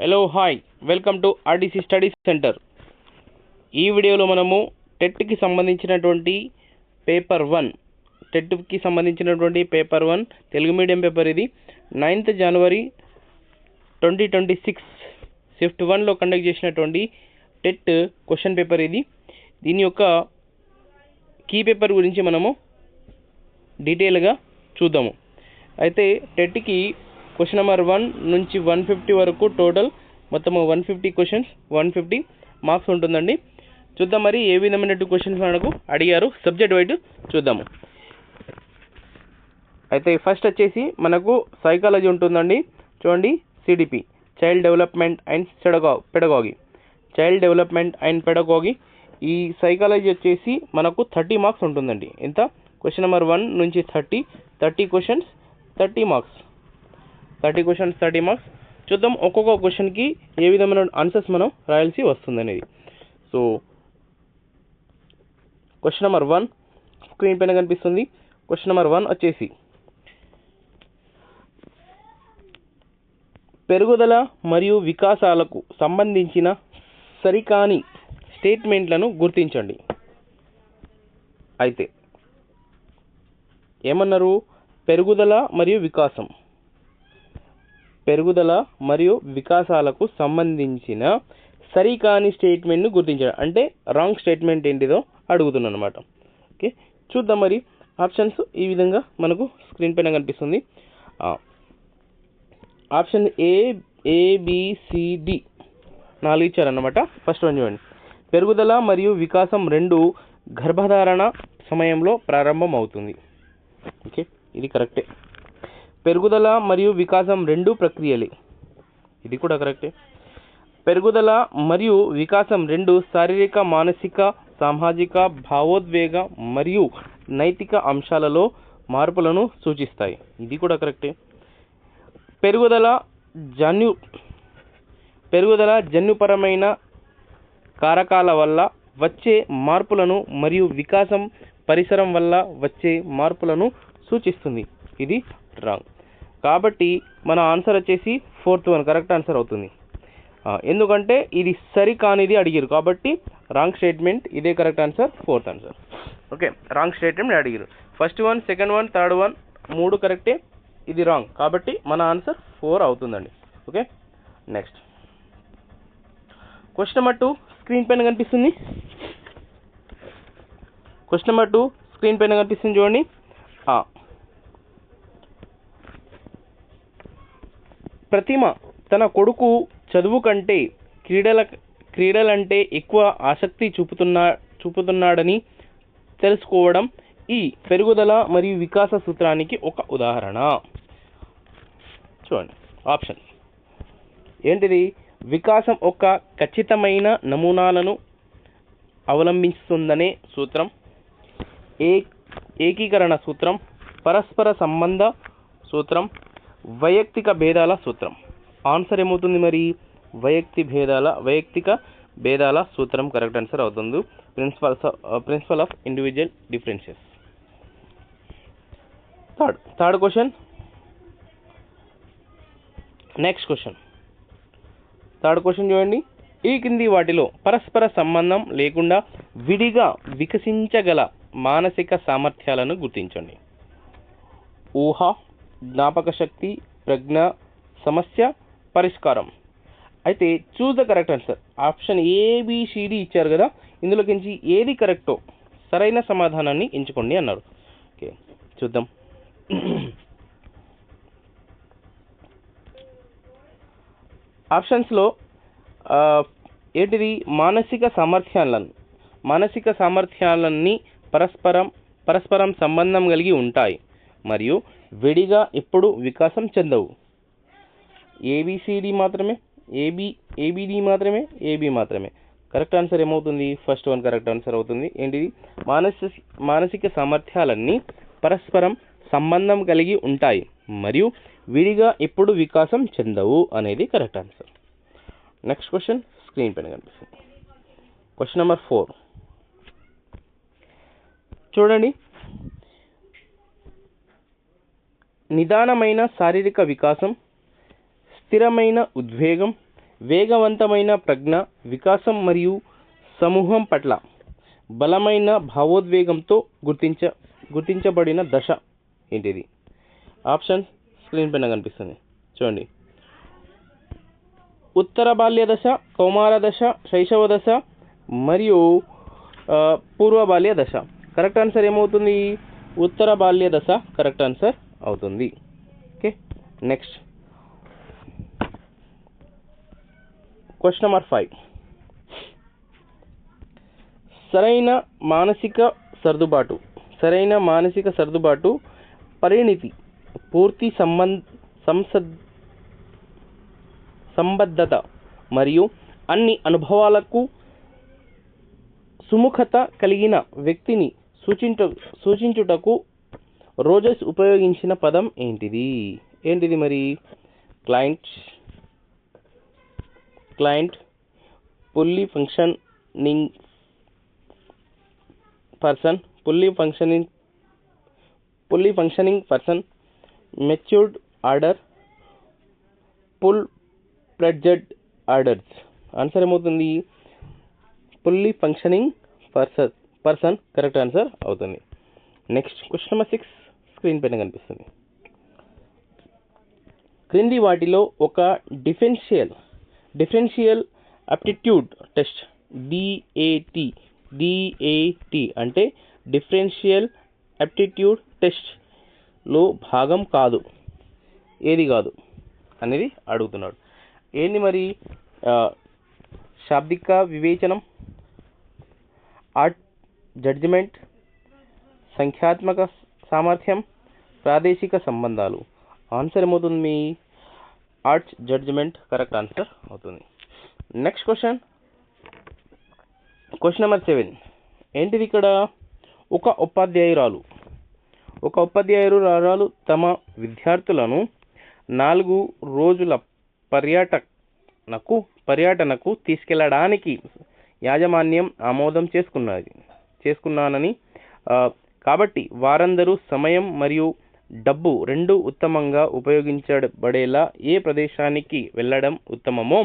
Hello hi welcome to RDC study centre. ఈ వీడియోలో మనము టెట్కి సంబంధించినటువంటి పేపర్ 1 తెలుగు మీడియం పేపర్. ఇది 9th జనవరి 2026 షిఫ్ట్ 1లో కండక్ట్ చేసినటువంటి టెట్ క్వశ్చన్ పేపర్ ఇది. దీని యొక్క కీ పేపర్ గురించి మనము డీటెయిల్గా చూద్దాము. అయితే టెట్కి క్వశ్చన్ నెంబర్ 1 నుంచి 150 వరకు టోటల్ మొత్తం 150 క్వశ్చన్స్, 150 మార్క్స్ ఉంటుందండి. చూద్దాం మరి ఏ విధమైన క్వశ్చన్స్ మనకు అడిగారు సబ్జెక్ట్ వైజ్ చూద్దాము. అయితే ఫస్ట్ వచ్చేసి మనకు సైకాలజీ ఉంటుందండి. చూడండి, CDP child development and pedagogy. ఈ సైకాలజీ వచ్చేసి మనకు 30 మార్క్స్ ఉంటుందండి. ఎంత? క్వశ్చన్ నెంబర్ 1 నుంచి 30 క్వశ్చన్స్, 30 మార్క్స్. 30 questions, 30 marks. చూద్దాం ఒక్కొక్క క్వశ్చన్కి ఏ విధమైన ఆన్సర్స్ మనం రాయాల్సి వస్తుంది అనేది. సో క్వశ్చన్ నెంబర్ 1 స్క్రీన్ పైన కనిపిస్తుంది. క్వశ్చన్ నెంబర్ 1 వచ్చేసి పెరుగుదల మరియు వికాసాలకు సంబంధించిన సరికాని స్టేట్మెంట్లను గుర్తించండి. అయితే ఏమన్నారు? పెరుగుదల మరియు వికాసాలకు సంబంధించిన సరికాని స్టేట్మెంట్ను గుర్తించడం అంటే రాంగ్ స్టేట్మెంట్ ఏంటిదో అడుగుతున్నాను అనమాట. ఓకే, చూద్దాం మరి. ఆప్షన్స్ ఈ విధంగా మనకు స్క్రీన్ పైన కనిపిస్తుంది. Option ABCD 4 ఇచ్చారన్నమాట. ఫస్ట్ వన్ చూడండి. పెరుగుదల మరియు వికాసం రెండు గర్భధారణ సమయంలో ప్రారంభం అవుతుంది. ఓకే, ఇది కరెక్టే. పెరుగుదల మరియు వికాసం రెండు ప్రక్రియలే, ఇది కూడా కరెక్టే. పెరుగుదల మరియు వికాసం రెండు శారీరక, మానసిక, సామాజిక, భావోద్వేగ మరియు నైతిక అంశాలలో మార్పులను సూచిస్తాయి, ఇది కూడా కరెక్టే. పెరుగుదల జన్యుపరమైన కారకాల వల్ల వచ్చే మార్పులను మరియు వికాసం పరిసరం వల్ల వచ్చే మార్పులను సూచిస్తుంది, ఇది రాంగ్. కాబట్టి మన ఆన్సర్ వచ్చేసి 4th వన్ కరెక్ట్ ఆన్సర్ అవుతుంది. ఎందుకంటే ఇది సరికానిది అడిగారు కాబట్టి రాంగ్ స్టేట్మెంట్, ఇదే correct answer, 4th answer. Okay, wrong statement అడిగారు. First one, second one, third one 3 కరెక్టే, ఇది రాంగ్. కాబట్టి మన ఆన్సర్ 4 అవుతుందండి. Okay, next question number 2 screen పైన కనిపిస్తుంది. క్వశ్చన్ నెంబర్ 2 స్క్రీన్ పైన కనిపిస్తుంది చూడండి. ప్రతిమ తన కొడుకు చదువు కంటే క్రీడలంటే ఎక్కువ ఆసక్తి చూపుతున్నాడని తెలుసుకోవడం ఈ పెరుగుదల మరియు వికాస సూత్రానికి ఒక ఉదాహరణ. చూడండి ఆప్షన్ ఏంటిది? వికాసం ఒక ఖచ్చితమైన నమూనాలను అవలంబిస్తుందనే సూత్రం, ఏకీకరణ సూత్రం, పరస్పర సంబంధ సూత్రం, వైయక్తిక భేదాల సూత్రం. ఆన్సర్ ఏమవుతుంది మరి? వైయక్తిక భేదాల సూత్రం కరెక్ట్ ఆన్సర్ అవుతుంది. Principle of individual differences. Third question. Next question, third question చూడండి. ఈ కింది వాటిలో పరస్పర సంబంధం లేకుండా విడిగా వికసించగల మానసిక సామర్థ్యాలను గుర్తించండి. ఊహ, జ్ఞాపక శక్తి, ప్రజ్ఞ, సమస్య పరిష్కారం. అయితే choose the correct answer. Option ABCD ఇచ్చారు కదా, ఇందులోకించి ఏది కరెక్టో సరైన సమాధానాన్ని ఎంచుకోండి అన్నారు. ఓకే, చూద్దాం. ఆప్షన్స్లో ఏంటిది? మానసిక సామర్థ్యాలన్నీ పరస్పరం సంబంధం కలిగి ఉంటాయి మరియు విడిగా ఎప్పుడు వికాసం చెందవు. ABD మాత్రమే, AB మాత్రమే. కరెక్ట్ ఆన్సర్ ఏమవుతుంది? ఫస్ట్ వన్ కరెక్ట్ ఆన్సర్ అవుతుంది. ఏంటిది? మానసిక సామర్థ్యాలన్నీ పరస్పరం సంబంధం కలిగి ఉంటాయి మరియు విడిగా ఎప్పుడు వికాసం చెందవు అనేది correct answer. Next question screen పైన కనిపిస్తుంది. క్వశ్చన్ నెంబర్ 4 చూడండి. నిదానమైన శారీరక వికాసం, స్థిరమైన ఉద్వేగం, వేగవంతమైన ప్రజ్ఞ, వికాసం మరియు సమూహం పట్ల బలమైన భావోద్వేగంతో గుర్తించబడిన దశ ఏంటిది? ఆప్షన్ స్క్రీన్ పైన కనిపిస్తుంది చూడండి. ఉత్తర బాల్య దశ, కౌమార దశ, శైశవ దశ మరియు పూర్వ బాల్య దశ. కరెక్ట్ ఆన్సర్ ఏమవుతుంది? ఉత్తర బాల్య దశ కరెక్ట్ ఆన్సర్ అవుతుంది. Okay, next question number 5. సరైన మానసిక సర్దుబాటు పరిణితి, పూర్తి సంబద్ధత మరియు అన్ని అనుభవాలకు సుముఖత కలిగిన వ్యక్తిని సూచించుటకు రోజర్స్ ఉపయోగించిన పదం ఏంటిది మరి? Client, fully functioning person, matured order, full fledged orders. Answer ఏమవుతుంది? Fully functioning person correct answer అవుతుంది. నెక్స్ట్ క్వశ్చన్ నెంబర్ 6 స్క్రీన్ పైన కనిపిస్తుంది. క్రింది వాటిలో ఒక డిఫరెన్షియల్ అప్టిట్యూడ్ టెస్ట్ DAT అంటే డిఫరెన్షియల్ అప్టిట్యూడ్ టెస్ట్ లో భాగం కాదు, ఏది కాదు అనేది అడుగుతున్నాడు. ఏంది మరి? శాబ్దిక వివేచనం, ఆర్ట్ జడ్జిమెంట్, సంఖ్యాత్మక సామర్థ్యం, ప్రాదేశిక సంబంధాలు. ఆన్సర్ ఏమవుతుంది? మీ ఆర్ట్స్ జడ్జిమెంట్ కరెక్ట్ ఆన్సర్ అవుతుంది. Next question number 7. ఏంటిది ఇక్కడ? ఒక ఉపాధ్యాయురాలు తమ విద్యార్థులను 4 రోజుల పర్యటనకు తీసుకెళ్లడానికి యాజమాన్యం ఆమోదం చేసుకున్నానని, కాబట్టి వారందరూ సమయం మరియు డబ్బు రెండూ ఉత్తమంగా ఉపయోగించబడేలా ఏ ప్రదేశానికి వెళ్ళడం ఉత్తమమో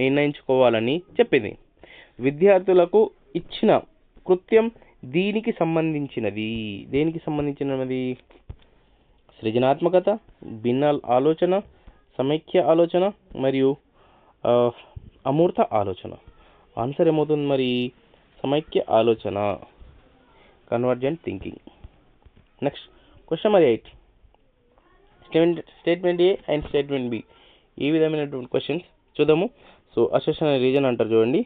నిర్ణయించుకోవాలని చెప్పింది. విద్యార్థులకు ఇచ్చిన కృత్యం దేనికి సంబంధించినది? సృజనాత్మకత, భిన్న ఆలోచన, సమైక్య ఆలోచన మరియు అమూర్త ఆలోచన. ఆన్సర్ ఏమవుతుంది మరి? సమైక్య ఆలోచన, convergent thinking. Next question number 8. Statement A and statement B ఈ విధమైనటువంటి క్వశ్చన్స్ చూద్దాము. సో అసెషన్ రీజన్ అంటారు చూడండి.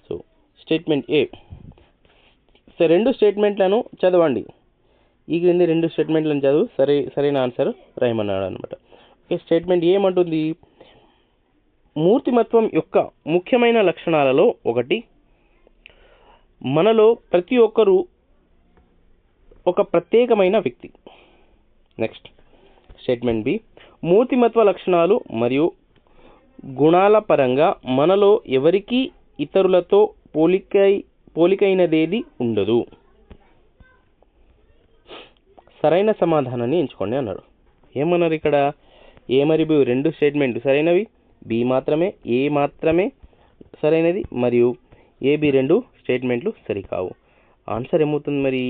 సో స్టేట్మెంట్ ఏ, రెండు స్టేట్మెంట్లను చదవండి. ఈ క్రింది 2 స్టేట్మెంట్లను చదువు సరైన ఆన్సర్ రాయమన్నాడు అనమాట. ఓకే, స్టేట్మెంట్ ఏమంటుంది? మూర్తిమత్వం యొక్క ముఖ్యమైన లక్షణాలలో ఒకటి, మనలో ప్రతి ఒక్కరూ ఒక ప్రత్యేకమైన వ్యక్తి. నెక్స్ట్ స్టేట్మెంట్ బి, మూర్తిమత్వ లక్షణాలు మరియు గుణాల పరంగా మనలో ఎవరికీ ఇతరులతో పోలికైనదేది ఉండదు. సరైన సమాధానాన్ని ఎంచుకోండి అన్నాడు. ఏమన్నారు ఇక్కడ? ఏ మరియు బి 2 స్టేట్మెంట్లు సరైనవి, బి మాత్రమే, ఏ మాత్రమే సరైనది మరియు ఏబి 2 స్టేట్మెంట్లు సరికావు. ఆన్సర్ ఏమవుతుంది మరి?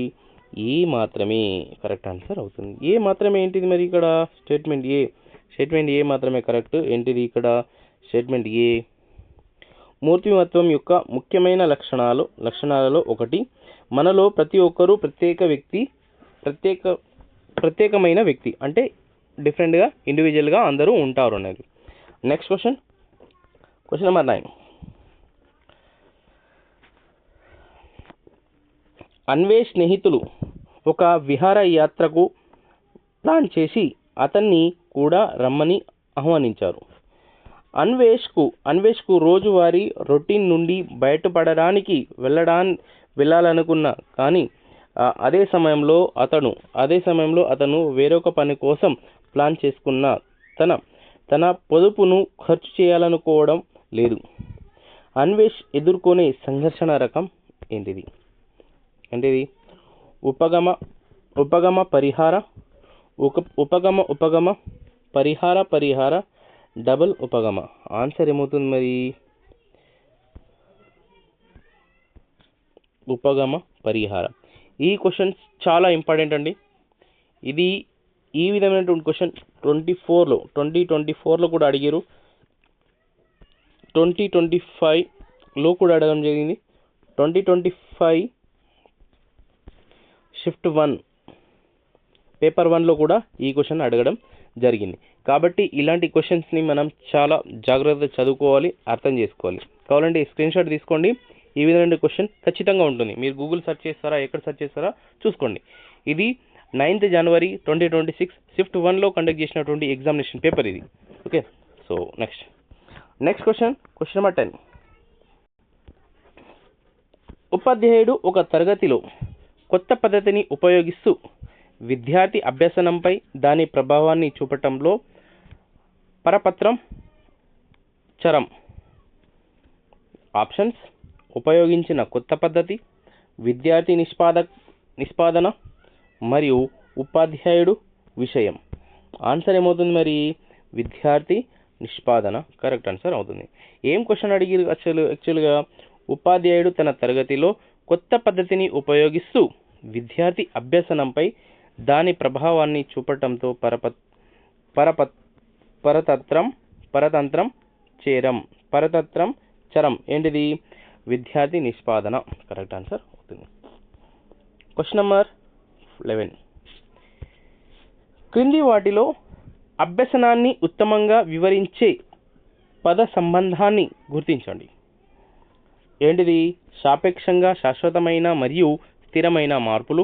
ఏ మాత్రమే కరెక్ట్ ఆన్సర్ అవుతుంది. ఏ మాత్రమే ఏంటిది మరి? ఇక్కడ స్టేట్మెంట్ ఏ మాత్రమే కరెక్ట్. ఏంటిది ఇక్కడ? స్టేట్మెంట్ ఏ, మూర్తిమత్వం యొక్క ముఖ్యమైన లక్షణాలలో ఒకటి, మనలో ప్రతి ఒక్కరూ ప్రత్యేకమైన వ్యక్తి అంటే డిఫరెంట్గా, ఇండివిజువల్గా అందరూ ఉంటారు అనేది. Next question number 9. అన్వేష్ స్నేహితులు ఒక విహారయాత్రకు ప్లాన్ చేసి అతన్ని కూడా రమ్మని ఆహ్వానించారు. అన్వేష్కు రోజువారీ రొటీన్ నుండి బయటపడడానికి వెళ్ళాలనుకున్నా కానీ అదే సమయంలో అతను వేరొక పని కోసం ప్లాన్ చేసుకున్న తన పొదుపును ఖర్చు చేయాలనుకోవడం లేదు. అన్వేష్ ఎదుర్కొనే సంఘర్షణ రకం ఏంటిది? ఉపగమ పరిహార, పరిహార, డబుల్ ఉపగమ. ఆన్సర్ ఏమవుతుంది మరి? ఉపగమ పరిహారం. ఈ క్వశ్చన్స్ చాలా ఇంపార్టెంట్ అండి. ఇది ఈ విధమైనటువంటి క్వశ్చన్ 2024లో కూడా అడిగారు, 2025లో కూడా అడగడం జరిగింది. 2025 షిఫ్ట్ 1 పేపర్ 1లో కూడా ఈ క్వశ్చన్ అడగడం జరిగింది. కాబట్టి ఇలాంటి క్వశ్చన్స్ని మనం చాలా జాగ్రత్తగా చదువుకోవాలి, అర్థం చేసుకోవాలి. కావాలంటే స్క్రీన్ షాట్ తీసుకోండి. ఈ విధమైన క్వశ్చన్ ఖచ్చితంగా ఉంటుంది. మీరు గూగుల్ సెర్చ్ చేస్తారా, ఎక్కడ సెర్చ్ చేస్తారా చూసుకోండి. ఇది 9th January 2026 షిఫ్ట్ 1లో కండక్ట్ చేసినటువంటి ఎగ్జామినేషన్ పేపర్ ఇది. Okay, so next question number 10. ఉపాధ్యాయుడు ఒక తరగతిలో కొత్త పద్ధతిని ఉపయోగిస్తూ విద్యార్థి అభ్యసనంపై దాని ప్రభావాన్ని చూపటంలో పరపత్రం చరం. ఆప్షన్స్: ఉపయోగించిన కొత్త పద్ధతి, విద్యార్థి నిష్పాదన మరియు ఉపాధ్యాయుడు విషయం. ఆన్సర్ ఏమవుతుంది మరి? విద్యార్థి నిష్పాదన కరెక్ట్ ఆన్సర్ అవుతుంది. ఏం క్వశ్చన్ అడిగారు యాక్చువల్గా? ఉపాధ్యాయుడు తన తరగతిలో కొత్త పద్ధతిని ఉపయోగిస్తూ విద్యార్థి అభ్యసనంపై దాని ప్రభావాన్ని చూపటంతో పరతంత్రం చరం. ఏంటిది? విద్యార్థి నిష్పాదన కరెక్ట్ ఆన్సర్ అవుతుంది. Question number 11. క్రింది వాటిలో అభ్యసనాన్ని ఉత్తమంగా వివరించే పద సంబంధాన్ని గుర్తించండి. ఏంటిది? సాపేక్షంగా శాశ్వతమైన మరియు స్థిరమైన మార్పులు,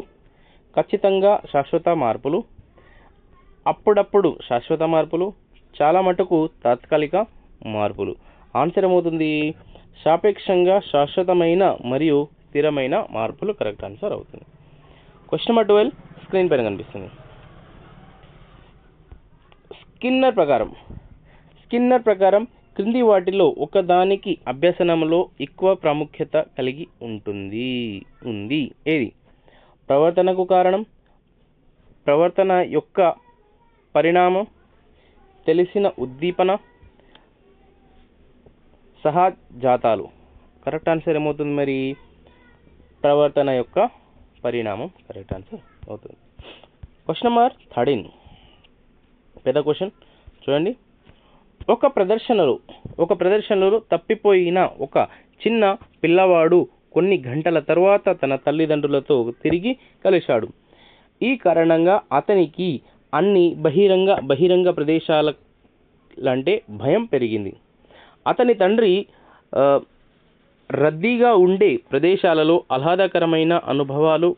ఖచ్చితంగా శాశ్వత మార్పులు, అప్పుడప్పుడు శాశ్వత మార్పులు, చాలా మటుకు తాత్కాలిక మార్పులు. ఆన్సర్ ఏమవుతుంది? సాపేక్షంగా శాశ్వతమైన మరియు స్థిరమైన మార్పులు కరెక్ట్ ఆన్సర్ అవుతుంది. క్వశ్చన్ నెంబర్ 12 స్క్రీన్ పైన కనిపిస్తుంది. స్కిన్నర్ ప్రకారం క్రింది వాటిలో ఒకదానికి అభ్యసనంలో ఎక్కువ ప్రాముఖ్యత కలిగి ఉంది. ఏది? ప్రవర్తనకు కారణం, ప్రవర్తన యొక్క పరిణామం, తెలిసిన ఉద్దీపన, సహజాతాలు. కరెక్ట్ ఆన్సర్ ఏమవుతుంది మరి? ప్రవర్తన యొక్క పరిణామం కరెక్ట్ ఆన్సర్ అవుతుంది. క్వశ్చన్ నెంబర్ 13 పెద్ద క్వశ్చన్ చూడండి. ఒక ప్రదర్శనలో తప్పిపోయిన ఒక చిన్న పిల్లవాడు కొన్ని గంటల తర్వాత తన తల్లిదండ్రులతో తిరిగి కలిశాడు. ఈ కారణంగా అతనికి అన్ని బహిరంగ ప్రదేశాలంటే భయం పెరిగింది. అతని తండ్రి రద్దీగా ఉండే ప్రదేశాలలో ఆహ్లాదకరమైన అనుభవాలు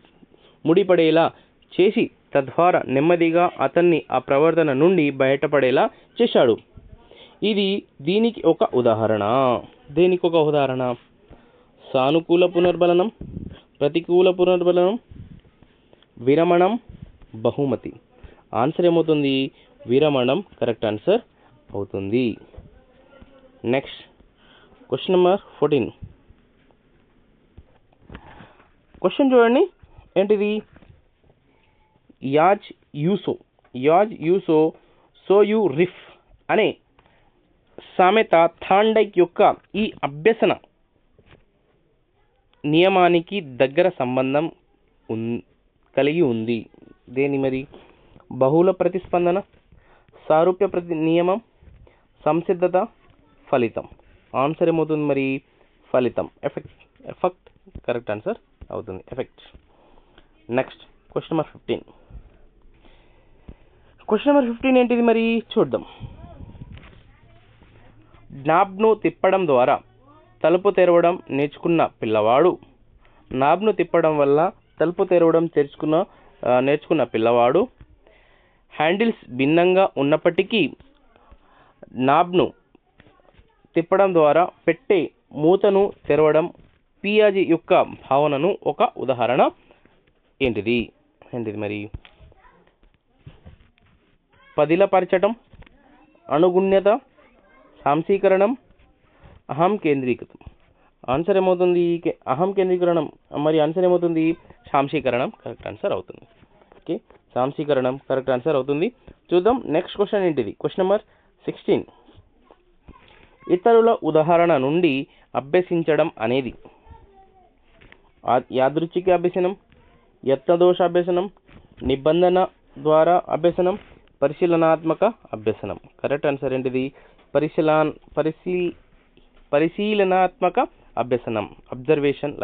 ముడిపడేలా చేసి తద్వారా నెమ్మదిగా అతన్ని ఆ ప్రవర్తన నుండి బయటపడేలా చేశాడు. దీనికి ఒక ఉదాహరణ. దేనికి ఒక ఉదాహరణ? సానుకూల పునర్బలనం, ప్రతికూల పునర్బలనం, విరమణం, బహుమతి. ఆన్సర్ ఏమవుతుంది? విరమణం కరెక్ట్ ఆన్సర్ అవుతుంది. Next question number 14. క్వశ్చన్ చూడండి. ఏంటిది? యాజ్ యూసో సో యు రిఫ్ అనే సామెత థాండైక్ యొక్క ఈ అభ్యసన నియమానికి దగ్గర సంబంధం కలిగి ఉంది. దేని మరి? బహుళ ప్రతిస్పందన, సారూప్య నియమం, సంసిద్ధత, ఫలితం. ఆన్సర్ ఏమవుతుంది మరి? ఫలితం. ఎఫెక్ట్ కరెక్ట్ ఆన్సర్ అవుతుంది. Effect. Next question number 15. Question number 15 ఏంటిది మరి? చూద్దాం. నాబ్ను తిప్పడం ద్వారా తలుపు తెరవడం నేర్చుకున్న పిల్లవాడు. నాబ్ను తిప్పడం వల్ల తలుపు తెరవడం నేర్చుకున్న పిల్లవాడు. హ్యాండిల్స్ భిన్నంగా ఉన్నప్పటికీ నాబ్ను తిప్పడం ద్వారా పెట్టే మూతను తెరవడం. పియాజీ యొక్క భావనను ఒక ఉదాహరణ. ఏంటిది మరి? పదిలపరచటం, అనుగుణ్యత, సాంశీకరణం, అహం కేంద్రీకృతం. ఆన్సర్ ఏమవుతుంది? అహం కేంద్రీకరణం. మరి ఆన్సర్ ఏమవుతుంది? సాంశీకరణం కరెక్ట్ ఆన్సర్ అవుతుంది. ఓకే, సాంశీకరణం కరెక్ట్ ఆన్సర్ అవుతుంది. చూద్దాం నెక్స్ట్ క్వశ్చన్ ఏంటిది? Question number 16. ఇతరుల ఉదాహరణ నుండి అభ్యసించడం అనేది యాదృచ్ఛిక అభ్యసనం, యత్నదోష అభ్యసనం, నిబంధన ద్వారా అభ్యసనం, పరిశీలనాత్మక అభ్యసనం. కరెక్ట్ ఆన్సర్ ఏంటిది? పరిశీలనాత్మక అభ్యసనం, అబ్జర్వేషనల్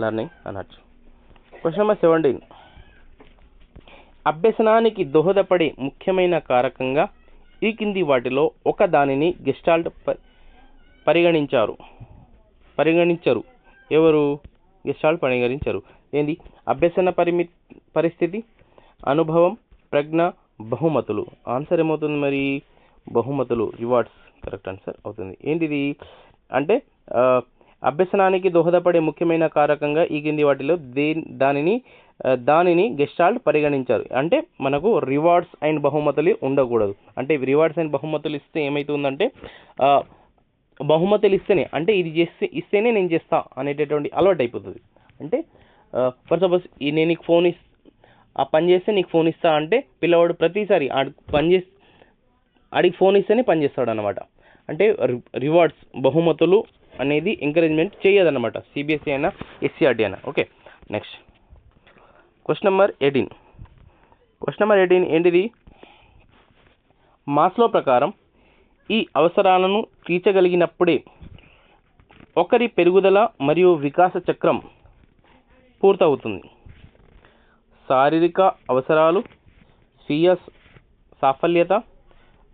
లెర్నింగ్ అనొచ్చు. Question number 17. అభ్యసనానికి దోహదపడే ముఖ్యమైన కారకంగా ఈ కింది వాటిలో ఒక దానిని గెస్టాల్ట్ పరిగణించరు. ఎవరు గెస్టాల్ట్ పరిగణించరు? ఏంది? అభ్యసన పరిస్థితి, అనుభవం, ప్రజ్ఞ, బహుమతులు. ఆన్సర్ ఏమవుతుంది మరి? బహుమతులు, రివార్డ్స్ కరెక్ట్ ఆన్సర్ అవుతుంది. ఏంటిది అంటే అభ్యసనానికి దోహదపడే ముఖ్యమైన కారకంగా ఈ కింది వాటిలో దానిని గెస్టాల్ట్ పరిగణించారు. అంటే మనకు రివార్డ్స్ అండ్ బహుమతులు ఉండకూడదు. అంటే రివార్డ్స్ అండ్ బహుమతులు ఇస్తే ఏమవుతుందంటే బహుమతులు ఇస్తేనే, అంటే ఇది ఇస్తేనే నేను చేస్తా అనేటటువంటి అలవాటు అయిపోతుంది. అంటే ఫర్ సపోజ్ నేను నీకు ఆ పని చేస్తే నీకు ఫోన్ ఇస్తా అంటే పిల్లవాడు ప్రతిసారి ఆడికి ఫోన్ ఇస్తేనే పని చేస్తాడు అనమాట. అంటే రివార్డ్స్, బహుమతులు అనేది ఎంకరేజ్మెంట్ చేయదన్నమాట, సిబిఎస్ఈ అయినా ఎస్సీఆర్టీ అయినా. ఓకే, నెక్స్ట్ క్వశ్చన్ నెంబర్ 18 ఏంటిది? మాస్లో ప్రకారం ఈ అవసరాలను తీర్చగలిగినప్పుడే ఒకరి పెరుగుదల మరియు వికాస చక్రం పూర్తవుతుంది. శారీరక అవసరాలు, స్వీయ సాఫల్యత,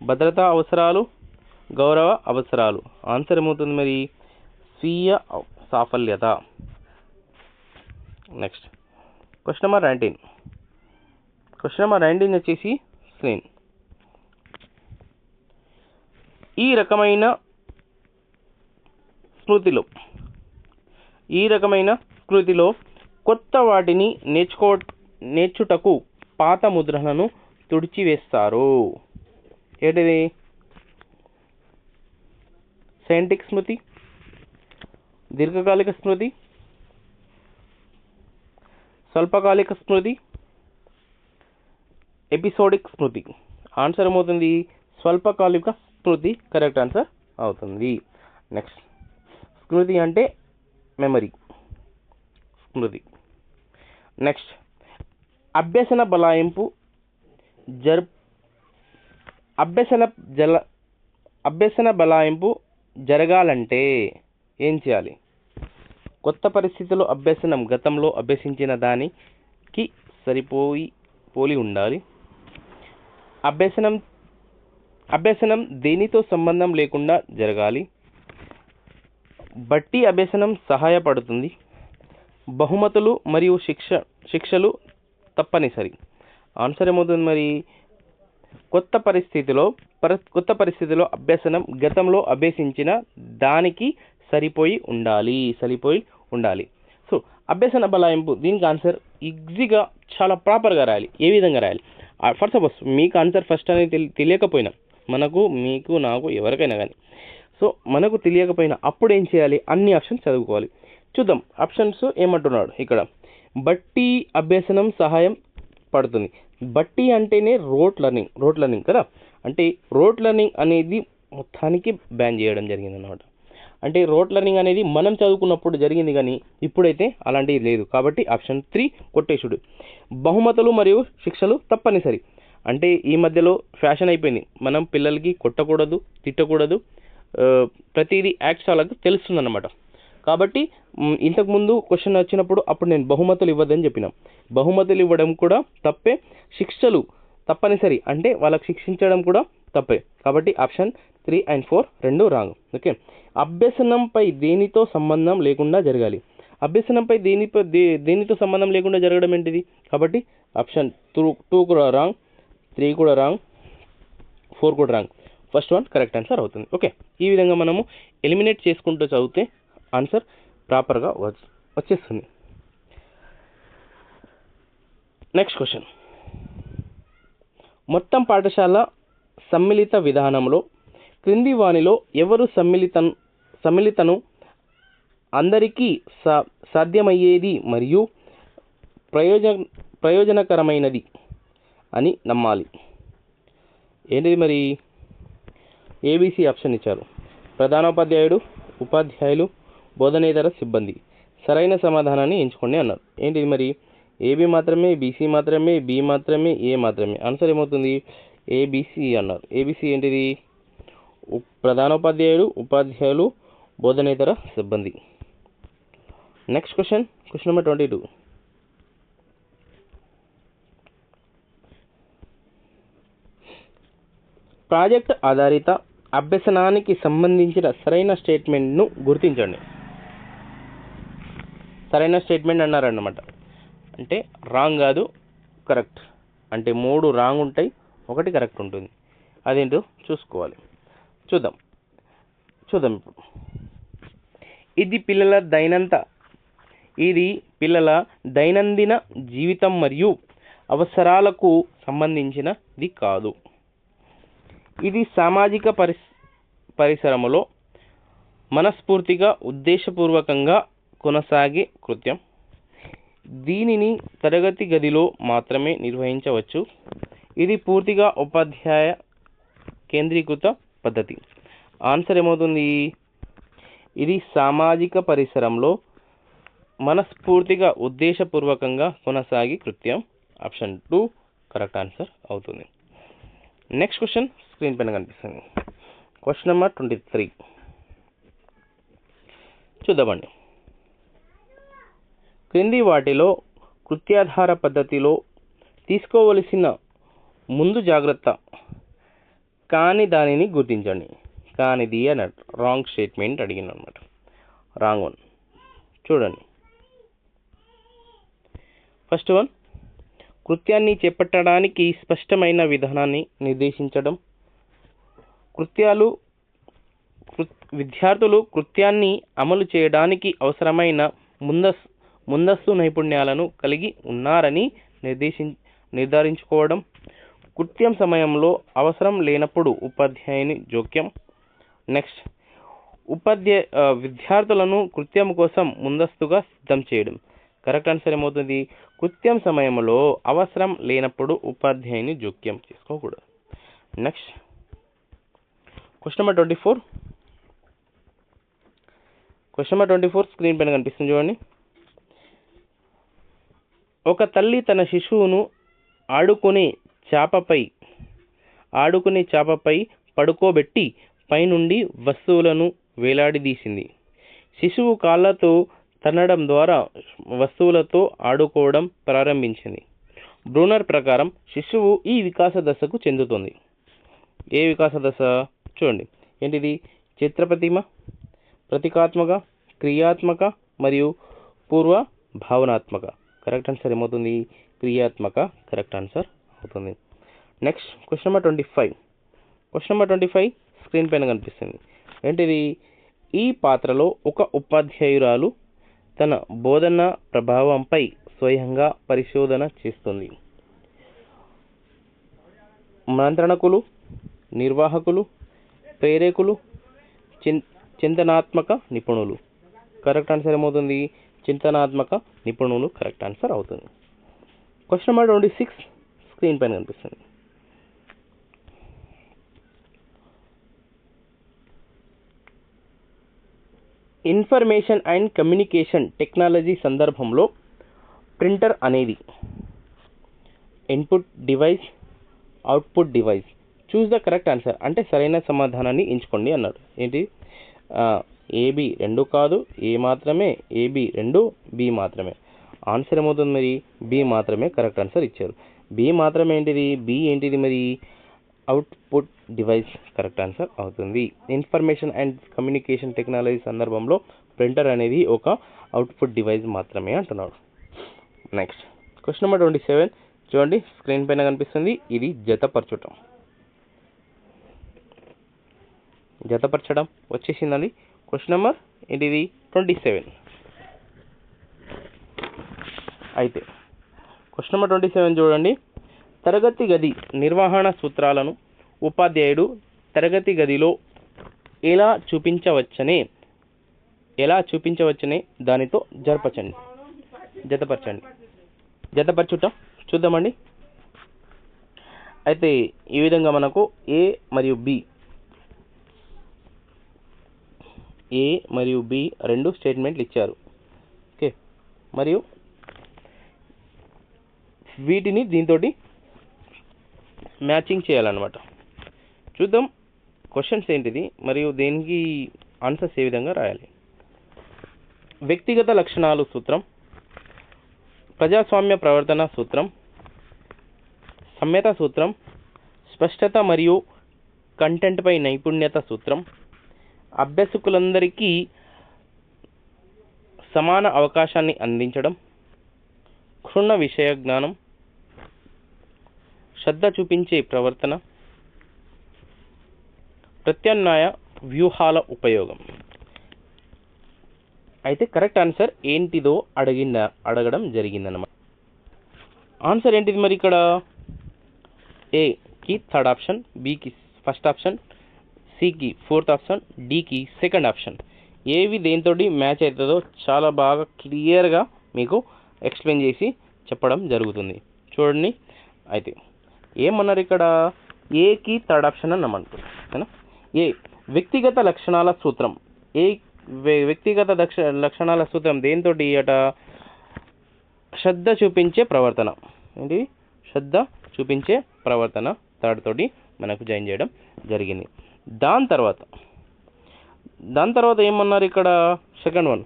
భద్రతా అవసరాలు, గౌరవ అవసరాలు. ఆన్సర్ ఏమవుతుంది మరి? స్వీయ సాఫల్యత. నెక్స్ట్ క్వశ్చన్ నెంబర్ 19 వచ్చేసి స్లీన్. ఈ రకమైన స్మృతిలో కొత్త వాటిని నేర్చుటకు పాత ముద్రలను తుడిచివేస్తారు. ఏంటిది? సైంటిక్ స్మృతి, దీర్ఘకాలిక స్మృతి, స్వల్పకాలిక స్మృతి, ఎపిసోడిక్ స్మృతి. ఆన్సర్ ఏమవుతుంది? స్వల్పకాలిక స్మృతి కరెక్ట్ ఆన్సర్ అవుతుంది. నెక్స్ట్ స్మృతి అంటే మెమరీ, స్మృతి. నెక్స్ట్ అభ్యసన బలాయింపు జరగాలంటే ఏం చేయాలి? కొత్త పరిస్థితుల్లో అభ్యసనం గతంలో అభ్యసించిన దానికి పోలి ఉండాలి. అభ్యసనం దేనితో సంబంధం లేకుండా జరగాలి. బట్టి అభ్యసనం సహాయపడుతుంది. బహుమతులు మరియు శిక్షలు తప్పనిసరి. ఆన్సర్ ఏమవుతుంది మరి? కొత్త పరిస్థితిలో అభ్యసనం గతంలో అభ్యసించిన దానికి సరిపోయి ఉండాలి. సో అభ్యసన బలాయింపు, దీనికి ఆన్సర్ ఈజీగా చాలా ప్రాపర్గా రాయాలి. ఏ విధంగా రాయాలి? ఫర్ సపోజ్ మీకు ఆన్సర్ ఫస్ట్ అనేది తెలియకపోయినా, మీకు నాకు ఎవరికైనా కానీ, సో మనకు తెలియకపోయినా అప్పుడు ఏం చేయాలి? అన్ని ఆప్షన్స్ చదువుకోవాలి. చూద్దాం ఆప్షన్స్ ఏమంటున్నాడు ఇక్కడ. బట్టి అభ్యసనం సహాయం పడుతుంది. బట్టి అంటేనే రోట్ లెర్నింగ్ కదా. అంటే రోట్ లెర్నింగ్ అనేది మొత్తానికి బ్యాన్ చేయడం జరిగింది అన్నమాట. అంటే రోట్ లెర్నింగ్ అనేది మనం చదువుకున్నప్పుడు జరిగింది, కానీ ఇప్పుడైతే అలాంటివి లేదు. కాబట్టి ఆప్షన్ 3 కొట్టేసుడు. బహుమతులు మరియు శిక్షలు తప్పనిసరి. అంటే ఈ మధ్యలో ఫ్యాషన్ అయిపోయింది, మనం పిల్లలకి కొట్టకూడదు, తిట్టకూడదు, ప్రతిదీ యాక్ట్స్ వాళ్ళకి తెలుస్తుందన్నమాట. కాబట్టి ఇంతకుముందు క్వశ్చన్ వచ్చినప్పుడు అప్పుడు నేను బహుమతులు ఇవ్వద్దని చెప్పిన. బహుమతులు ఇవ్వడం కూడా తప్పే, శిక్షలు తప్పనిసరి అంటే వాళ్ళకి శిక్షించడం కూడా తప్పే. కాబట్టి ఆప్షన్ 3 and 4 రెండు రాంగ్. ఓకే, అభ్యసనంపై దేనితో సంబంధం లేకుండా జరగాలి. అభ్యసనంపై దేనితో సంబంధం లేకుండా జరగడం ఏంటిది? కాబట్టి ఆప్షన్ 2 కూడా రాంగ్, 3 కూడా రాంగ్, 4 కూడా wrong. First one correct answer అవుతుంది. ఓకే, ఈ విధంగా మనము ఎలిమినేట్ చేసుకుంటూ చదివితే ఆన్సర్ ప్రాపర్గా వచ్చేస్తుంది. Next question. మొత్తం పాఠశాల సమ్మిళిత విధానంలో క్రింది వానిలో ఎవరు సమ్మిళితను అందరికీ సాధ్యమయ్యేది మరియు ప్రయోజనకరమైనది అని నమ్మాలి? ఏంటిది మరి? ఏబిసి ఆప్షన్ ఇచ్చారు. ప్రధానోపాధ్యాయుడు, ఉపాధ్యాయులు, బోధనేతర సిబ్బంది. సరైన సమాధానాన్ని ఎంచుకోండి అన్నారు. ఏంటిది మరి? ఏబి మాత్రమే, బీసీ మాత్రమే, బి మాత్రమే, ఏ మాత్రమే. ఆన్సర్ ఏమవుతుంది? ఏబిసి అన్నారు. ఏబిసి ఏంటిది? ప్రధానోపాధ్యాయుడు, ఉపాధ్యాయులు, బోధనేతర సిబ్బంది. Next question number 22. ప్రాజెక్ట్ ఆధారిత అభ్యసనానికి సంబంధించిన సరైన స్టేట్మెంట్ను గుర్తించండి. సరైన స్టేట్మెంట్ అన్నారన్నమాట. అంటే రాంగ్ కాదు, కరెక్ట్. అంటే 3 రాంగ్ ఉంటాయి, 1 కరెక్ట్ ఉంటుంది. అదేంటో చూసుకోవాలి. చూద్దాం ఇప్పుడు. ఇది పిల్లల దైనందిన జీవితం మరియు అవసరాలకు సంబంధించినది కాదు. ఇది సామాజిక పరిసరములో మనస్ఫూర్తిగా, ఉద్దేశపూర్వకంగా కొనసాగే కృత్యం. దీనిని తరగతి గదిలో మాత్రమే నిర్వహించవచ్చు. ఇది పూర్తిగా ఉపాధ్యాయ కేంద్రీకృత పద్ధతి. ఆన్సర్ ఏమవుతుంది? ఇది సామాజిక పరిసరంలో మనస్ఫూర్తిగా, ఉద్దేశపూర్వకంగా కొనసాగే కృత్యం. ఆప్షన్ 2 కరెక్ట్ ఆన్సర్ అవుతుంది. నెక్స్ట్ క్వశ్చన్ స్క్రీన్ పైన కనిపిస్తుంది. క్వశ్చన్ నెంబర్ 23 చూద్దామండి. క్రింది వాటిలో కృత్యాధార పద్ధతిలో తీసుకోవలసిన ముందు జాగ్రత్త కాని దానిని గుర్తించండి. కానిది అన్నట్టు రాంగ్ స్టేట్మెంట్ అడిగింది అనమాట. రాంగ్ వన్ చూడండి. ఫస్ట్ వన్, కృత్యాన్ని చేపట్టడానికి స్పష్టమైన విధానాన్ని నిర్దేశించడం. విద్యార్థులు కృత్యాన్ని అమలు చేయడానికి అవసరమైన ముందస్తు నైపుణ్యాలను కలిగి ఉన్నారని నిర్ధారించుకోవడం. కృత్యం సమయంలో అవసరం లేనప్పుడు ఉపాధ్యాయుని జోక్యం. నెక్స్ట్, విద్యార్థులను కృత్యం కోసం ముందస్తుగా సిద్ధం చేయడం. కరెక్ట్ ఆన్సర్ ఏమవుతుంది? కృత్యం సమయంలో అవసరం లేనప్పుడు ఉపాధ్యాయుని జోక్యం చేసుకోకూడదు. Next question number 24. స్క్రీన్ పైన కనిపిస్తుంది చూడండి. ఒక తల్లి తన శిశువును ఆడుకునే చాపపై పడుకోబెట్టి పైనుండి వస్తువులను వేలాడదీసింది. శిశువు కాళ్ళతో తన్నడం ద్వారా వస్తువులతో ఆడుకోవడం ప్రారంభించింది. బ్రూనర్ ప్రకారం శిశువు ఈ వికాస దశకు చెందుతుంది. ఏ వికాస దశ? చూడండి. ఏంటిది? చిత్రప్రతిమ, ప్రతీకాత్మక, క్రియాత్మక మరియు పూర్వ భావనాత్మక. కరెక్ట్ ఆన్సర్ ఏమవుతుంది? క్రియాత్మక కరెక్ట్ ఆన్సర్ అవుతుంది. Next question number 25. స్క్రీన్ పైన కనిపిస్తుంది. ఏంటిది? ఈ పాత్రలో ఒక ఉపాధ్యాయురాలు తన బోధన ప్రభావంపై స్వయంగా పరిశోధన చేస్తుంది. మంత్రణకులు, నిర్వాహకులు, ప్రేరకులు, చింతనాత్మక నిపుణులు. కరెక్ట్ ఆన్సర్ ఏమవుతుంది? చింతనాత్మక నిపుణులు కరెక్ట్ ఆన్సర్ అవుతుంది. క్వశ్చన్ నెంబర్ 26 స్క్రీన్ పైన కనిపిస్తుంది. ఇన్ఫర్మేషన్ అండ్ కమ్యూనికేషన్ టెక్నాలజీ సందర్భంలో ప్రింటర్ అనేది input device, output device. Choose the correct answer. అంటే సరైన సమాధానాన్ని ఎంచుకోండి అన్నాడు. ఏంటి? ఏబి 2 కాదు, ఏ మాత్రమే, ఏబి 2, బి మాత్రమే. ఆన్సర్ ఏమవుతుంది మరి? బి మాత్రమే కరెక్ట్ ఆన్సర్ ఇచ్చారు. బి మాత్రమే ఏంటిది? బి ఏంటిది మరి? అవుట్పుట్ డివైస్ కరెక్ట్ ఆన్సర్ అవుతుంది. ఇన్ఫర్మేషన్ అండ్ కమ్యూనికేషన్ టెక్నాలజీ సందర్భంలో ప్రింటర్ అనేది ఒక అవుట్పుట్ డివైస్ మాత్రమే అంటున్నాడు. నెక్స్ట్ క్వశ్చన్ నెంబర్ 27 చూడండి. స్క్రీన్ పైన కనిపిస్తుంది. ఇది జతపరచడం వచ్చేసిందండి. క్వశ్చన్ నెంబర్ ఏంటిది? 27. అయితే క్వశ్చన్ నెంబర్ 27 చూడండి. తరగతి గది నిర్వహణ సూత్రాలను ఉపాధ్యాయుడు తరగతి గదిలో ఎలా చూపించవచ్చనే దానితో జతపరచుట చూద్దామండి. అయితే ఈ విధంగా మనకు ఏ మరియు బి ఏ మరియు బి రెండు స్టేట్మెంట్లు ఇచ్చారు. ఓకే, మరియు వీటిని దీంతో మ్యాచింగ్ చేయాలన్నమాట. చూద్దాం క్వశ్చన్స్ ఏంటిది మరియు దేనికి ఆన్సర్స్ ఏ విధంగా రాయాలి. వ్యక్తిగత లక్షణాలు సూత్రం, ప్రజాస్వామ్య ప్రవర్తన సూత్రం, సమ్యత సూత్రం, స్పష్టత మరియు కంటెంట్పై నైపుణ్యత సూత్రం, అభ్యాసకులందరికీ సమాన అవకాశాన్ని అందించడం, క్షుణ్ణ విషయ జ్ఞానం, శ్రద్ధ చూపించే ప్రవర్తన, ప్రత్యామ్నాయ వ్యూహాల ఉపయోగం. అయితే కరెక్ట్ ఆన్సర్ ఏంటిదో అడగడం జరిగిందన్నమాట. ఆన్సర్ ఏంటిది మరి ఇక్కడ? ఏకి థర్డ్ ఆప్షన్, బికి ఫస్ట్ ఆప్షన్, సికి ఫోర్త్ ఆప్షన్, డికి సెకండ్ ఆప్షన్. ఏవి దేంతో మ్యాచ్ అవుతుందో చాలా బాగా క్లియర్గా మీకు ఎక్స్ప్లెయిన్ చేసి చెప్పడం జరుగుతుంది. చూడండి, అయితే ఏమన్నారు ఇక్కడ? ఏకి థర్డ్ ఆప్షన్ అన్నమాట. ఏ వ్యక్తిగత లక్షణాల సూత్రం. వ్యక్తిగత లక్షణాల సూత్రం దేంతో అట? శ్రద్ధ చూపించే ప్రవర్తన. ఏంటి? శ్రద్ధ చూపించే ప్రవర్తన థర్డ్ తోటి మనకు జాయిన్ చేయడం జరిగింది. దాని తర్వాత ఏమన్నారు ఇక్కడ? సెకండ్ వన్,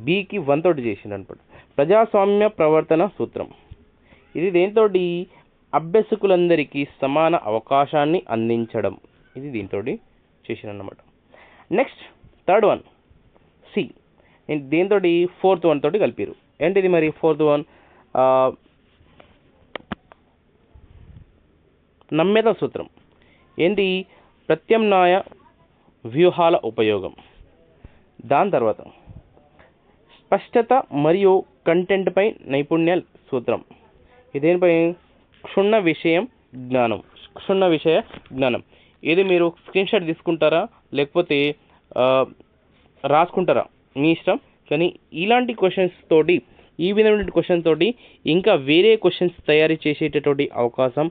బికి 1 తోటి చేసిండు అనమాట. ప్రజాస్వామ్య ప్రవర్తన సూత్రం. ఇది దేంతో? అభ్యాసకులందరికీ సమాన అవకాశాన్ని అందించడం. ఇది దీంతో చేసిండనమాట. నెక్స్ట్ థర్డ్ వన్, సి, దేంతో? ఫోర్త్ వన్ తోటి కలిపారు. ఏంటిది మరి ఫోర్త్ వన్? నమ్యత సూత్రం. ఏంటి? ప్రత్యామ్నాయ వ్యూహాల ఉపయోగం. దాని తర్వాత స్పష్టత మరియు కంటెంట్పై నైపుణ్య సూత్రం. ఇదేంపై? క్షుణ్ణ విషయ జ్ఞానం. ఇది మీరు స్క్రీన్ షాట్ తీసుకుంటారా లేకపోతే రాసుకుంటారా మీ ఇష్టం. కానీ ఇలాంటి క్వశ్చన్స్ తోటి, ఈ విధమైన క్వశ్చన్ తోటి ఇంకా వేరే క్వశ్చన్స్ తయారు చేసేటటువంటి అవకాశం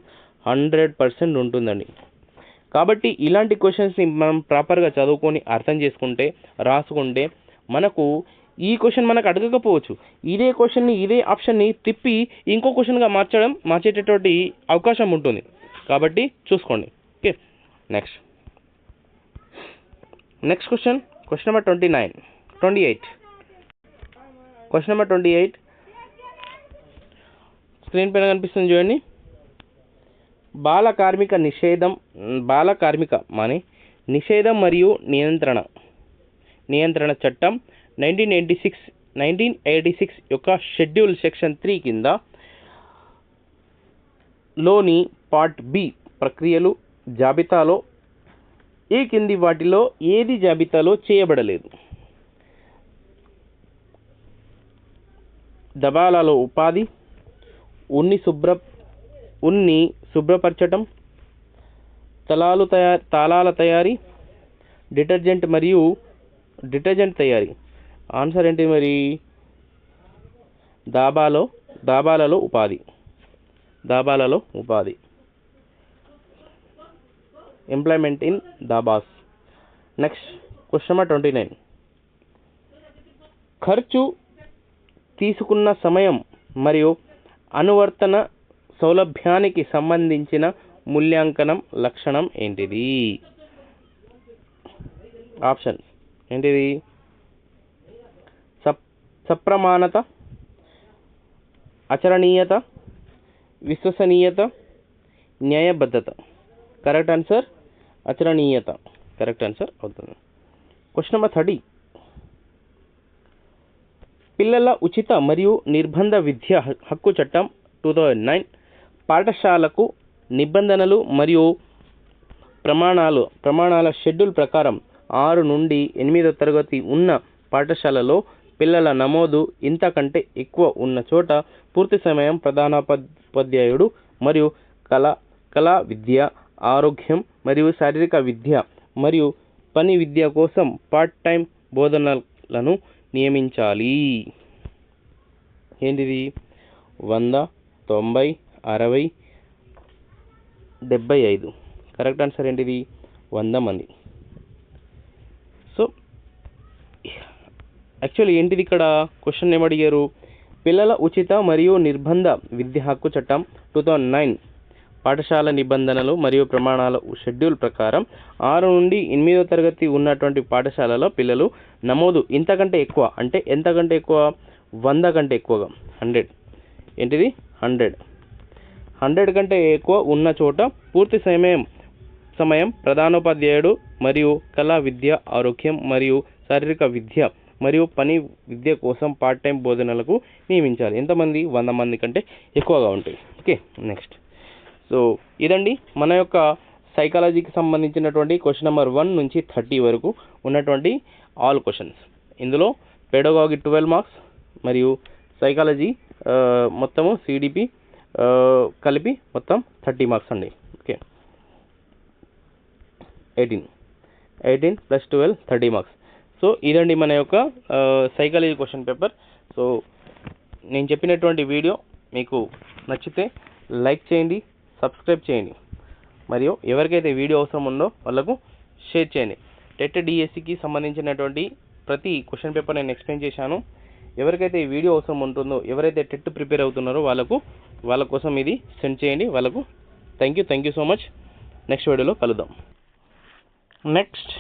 100% ఉంటుందండి. కాబట్టి ఇలాంటి క్వశ్చన్స్ని మనం ప్రాపర్గా చదువుకొని అర్థం చేసుకుంటే, రాసుకుంటే మనకు ఈ క్వశ్చన్ మనకు అడగకపోవచ్చు. ఇదే క్వశ్చన్ని, ఇదే ఆప్షన్ని తిప్పి ఇంకో క్వశ్చన్గా మార్చేటటువంటి అవకాశం ఉంటుంది. కాబట్టి చూసుకోండి. Okay, next question number 28. Question number 28 screen పైన కనిపిస్తుంది చూడండి. బాల కార్మిక నిషేధం మరియు నియంత్రణ చట్టం 1986 యొక్క షెడ్యూల్ సెక్షన్ 3 కింద లోని పార్ట్ బి ప్రక్రియలు జాబితాలో ఈ కింది వాటిలో ఏది జాబితాలో చేయబడలేదు? దబాలలో ఉపాధి, ఉన్ని శుభ్రపరచటం, తాళాల తయారీ, డిటర్జెంట్ తయారీ. ఆన్సర్ ఏంటి మరి? దాబాలలో ఉపాధి. Employment in dhabas. Next question number 29. ఖర్చు, తీసుకున్న సమయం మరియు అనువర్తన సౌలభ్యానికి సంబంధించిన మూల్యాంకనం లక్షణం ఏంటిది? ఆప్షన్ ఏంటిది? సప్రమాణత, ఆచరణీయత, విశ్వసనీయత, న్యాయబద్ధత. కరెక్ట్ ఆన్సర్ ఆచరణీయత కరెక్ట్ ఆన్సర్ అవుతుంది. Question number 30. పిల్లల ఉచిత మరియు నిర్బంధ విద్య హక్కు చట్టం 2009 పాఠశాలకు నిబంధనలు మరియు ప్రమాణాల షెడ్యూల్ ప్రకారం 6 నుండి 8వ తరగతి ఉన్న పాఠశాలలో పిల్లల నమోదు ఇంతకంటే ఎక్కువ ఉన్న చోట పూర్తి సమయం ప్రధానోపాధ్యాయుడు మరియు కళా విద్య, ఆరోగ్యం మరియు శారీరక విద్య మరియు పని విద్య కోసం పార్ట్ టైం బోధనలను నియమించాలి. ఏంటిది? 100, 90, 60, 75. కరెక్ట్ ఆన్సర్ ఏంటిది? 100 మంది. సో యాక్చువల్లీ ఏంటిది ఇక్కడ క్వశ్చన్ ఏమడిగారు, పిల్లల ఉచిత మరియు నిర్బంధ విద్య హక్కు చట్టం 2009 పాఠశాల నిబంధనలు మరియు ప్రమాణాల షెడ్యూల్ ప్రకారం 6 నుండి 8వ తరగతి ఉన్నటువంటి పాఠశాలలో పిల్లలు నమోదు ఇంతకంటే ఎక్కువ, అంటే ఎంతకంటే ఎక్కువ, 100 కంటే ఎక్కువగా, 100 ఏంటిది 100 కంటే ఎక్కువ ఉన్న చోట పూర్తి సమయం ప్రధానోపాధ్యాయుడు మరియు కళా విద్య, ఆరోగ్యం మరియు శారీరక విద్య మరియు పని విద్య కోసం పార్ట్ టైం బోధనలకు నియమించాలి. ఎంతమంది, 100 మంది కంటే ఎక్కువగా ఉంటాయి. Okay, next. సో ఇదండి మన యొక్క సైకాలజీకి సంబంధించినటువంటి క్వశ్చన్ నెంబర్ 1 నుంచి 30 వరకు ఉన్నటువంటి ఆల్ క్వశ్చన్స్. ఇందులో పెడగాగి 12 మార్క్స్ మరియు సైకాలజీ మొత్తము సిడిపి కలిపి మొత్తం 30 మార్క్స్ అండి. Okay, 18 + 12 30 marks. సో ఇదండి మన యొక్క సైకాలజీ క్వశ్చన్ పేపర్. సో నేను చెప్పినటువంటి వీడియో మీకు నచ్చితే లైక్ చేయండి, సబ్స్క్రైబ్ చేయండి, మరియు ఎవరికైతే వీడియో అవసరం ఉందో వాళ్ళకు షేర్ చేయండి. టెట్ డిఎస్సికి సంబంధించినటువంటి ప్రతి క్వశ్చన్ పేపర్ నేను ఎక్స్ప్లెయిన్ చేశాను. ఎవరికైతే ఈ వీడియో అవసరం ఉంటుందో, ఎవరైతే టెట్ ప్రిపేర్ అవుతున్నారో వాళ్ళ కోసం ఇది సెండ్ చేయండి. వాళ్ళకు thank you so much. Next వీడియోలో కలుద్దాం. నెక్స్ట్